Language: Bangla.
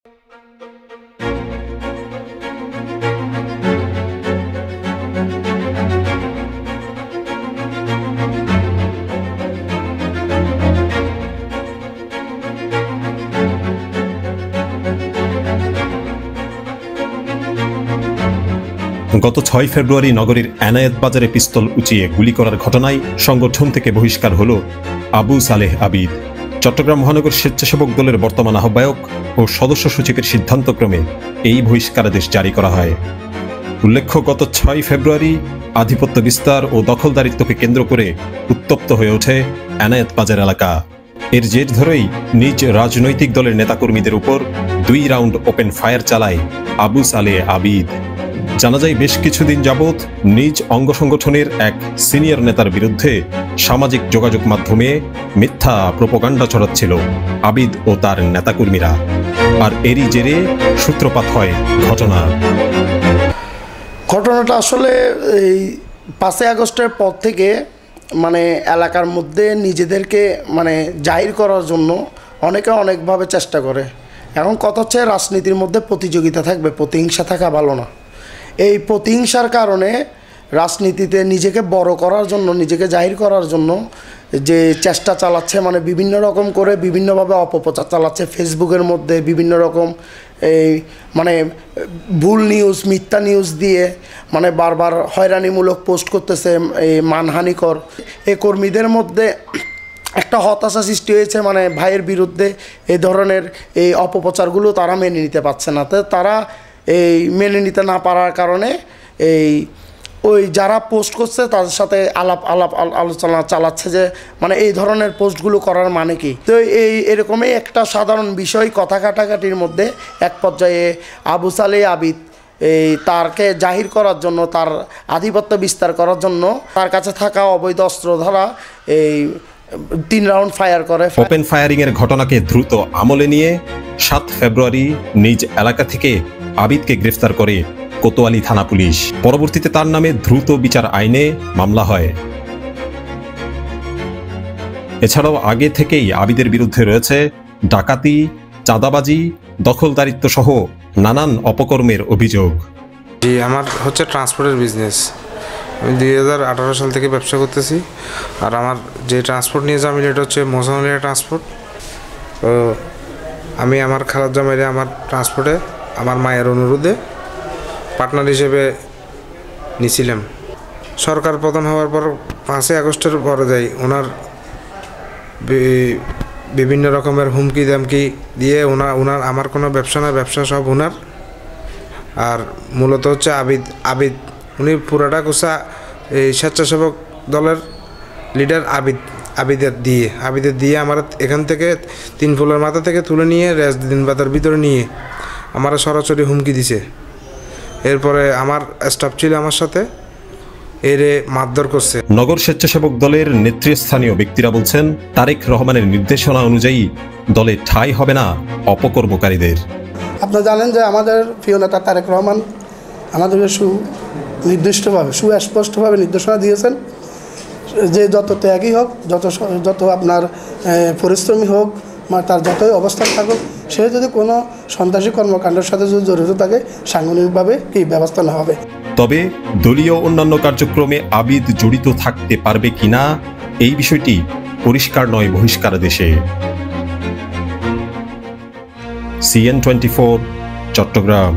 গত ৬ ফেব্রুয়ারি নগরীর এনায়েত বাজারে পিস্তল উঁচিয়ে গুলি করার ঘটনায় সংগঠন থেকে বহিষ্কার হল আবু সালেহ আবিদ। চট্টগ্রাম মহানগর স্বেচ্ছাসেবক দলের বর্তমান আহ্বায়ক ও সদস্য সচিবের সিদ্ধান্তক্রমে এই বহিষ্কারাদেশ জারি করা হয়। উল্লেখ্য, গত ৬ ফেব্রুয়ারি আধিপত্য বিস্তার ও দখলদারিত্বকে কেন্দ্র করে উত্তপ্ত হয়ে ওঠে এনায়েত বাজার এলাকা। এর জের ধরেই নিজ রাজনৈতিক দলের নেতাকর্মীদের উপর ২ রাউন্ড ওপেন ফায়ার চালায় আবু সালেহ আবিদ। জানা যায়, বেশ কিছুদিন যাবৎ নিজ অঙ্গ সংগঠনের এক সিনিয়র নেতার বিরুদ্ধে সামাজিক যোগাযোগ মাধ্যমে মিথ্যা প্রোপাগান্ডা ছড়াচ্ছিল আবিদ ও তার নেতাকর্মীরা। আর এরই জেরে সূত্রপাত হয় ঘটনাটা আসলে এই ৫ই আগস্টের পর থেকে এলাকার মধ্যে নিজেদেরকে জাহির করার জন্য অনেকে অনেকভাবে চেষ্টা করে। এখন কথা হচ্ছে, রাজনীতির মধ্যে প্রতিযোগিতা থাকবে, প্রতিহিংসা থাকা ভালো না। এই প্রতিহিংসার কারণে রাজনীতিতে নিজেকে বড় করার জন্য, নিজেকে জাহির করার জন্য যে চেষ্টা চালাচ্ছে, বিভিন্ন রকম করে বিভিন্নভাবে অপপ্রচার চালাচ্ছে ফেসবুকের মধ্যে, বিভিন্ন রকম এই ভুল নিউজ, মিথ্যা নিউজ দিয়ে বারবার হয়রানিমূলক পোস্ট করতেছে, এই মানহানিকর। এই কর্মীদের মধ্যে একটা হতাশা সৃষ্টি হয়েছে, ভাইয়ের বিরুদ্ধে এই ধরনের এই অপপ্রচারগুলো তারা মেনে নিতে পারছে না। তো তারা এই মেনে নিতে না পারার কারণে ওই যারা পোস্ট করছে তাদের সাথে আলোচনা চালাচ্ছে যে এই ধরনের পোস্টগুলো করার মানে কি। তো এরকমই একটা সাধারণ বিষয় কথা কাটাকাটির মধ্যে এক পর্যায়ে আবু সালেহ আবিদ তারকে জাহির করার জন্য, তার আধিপত্য বিস্তার করার জন্য তার কাছে থাকা অবৈধ অস্ত্র দ্বারা ৩ রাউন্ড ফায়ার করে। ওপেন ফায়ারিং এর ঘটনাকে দ্রুত আমলে নিয়ে ৭ ফেব্রুয়ারি নিজ এলাকা থেকে আবিদকে গ্রেফতার করে কোতোয়ালি থানা পুলিশ। পরবর্তীতে তার নামে দ্রুত বিচার আইনে মামলা হয়। এছাড়াও আগে থেকেই আবিদের বিরুদ্ধে রয়েছে ডাকাতি, চাঁদাবাজি, দখলদারিত্ব সহ নানান অপকর্মের অভিযোগ। জি, আমার হচ্ছে ট্রান্সপোর্টের বিজনেস। আমি 2018 সাল থেকে ব্যবসা করতেছি। আর আমার যে ট্রান্সপোর্ট নিয়ে যাই এটা হচ্ছে মোসামলিয়া ট্রান্সপোর্ট। তো আমি আমার খালার জামাইরে আমার ট্রান্সপোর্টে আমার মায়ের অনুরোধে পার্টনার হিসেবে নিয়েছিলাম। সরকার পতন হওয়ার পর 5ই আগস্টের পরে যাই ওনার বিভিন্ন রকমের হুমকি দামকি দিয়ে ওনার আমার কোনো ব্যবসা না, ব্যবসা সব ওনার। আর মূলত হচ্ছে আবিদ উনি পুরাটা কোষা এই স্বেচ্ছাসেবক দলের লিডার আবিদের দিয়ে আমার এখান থেকে 3 ফুলের মাথা থেকে তুলে নিয়ে রেজদিন বাজার ভিতরে নিয়ে আমার সরাসরি হুমকি দিছে। এরপরে আমার স্টাফ ছিল আমার সাথে, এরে মারধর করছে। নগর স্বেচ্ছাসেবক দলের নেতৃস্থানীয় ব্যক্তিরা বলছেন, তারেক রহমানের নির্দেশনা অনুযায়ী দলে ঠাঁই হবে না অপকর্মকারীদের। আপনারা জানেন যে আমাদের প্রিয় নেতা তারেক রহমান আমাদেরকে সুস্পষ্টভাবে নির্দেশনা দিয়েছেন যে যত ত্যাগী হোক, যত আপনার পরিশ্রমী হোক, তার যতই অবস্থান থাকুক, সে যদি কোনো সন্ত্রাসী কর্মকাণ্ডের সাথে যদি জড়িত থাকে সাংগঠনিকভাবে কি ব্যবস্থা নেওয়া হবে। তবে দলীয় অন্যান্য কার্যক্রমে আবিদ জড়িত থাকতে পারবে কিনা এই বিষয়টি পরিষ্কার নয় বহিষ্কারাদেশে। CN24 চট্টগ্রাম।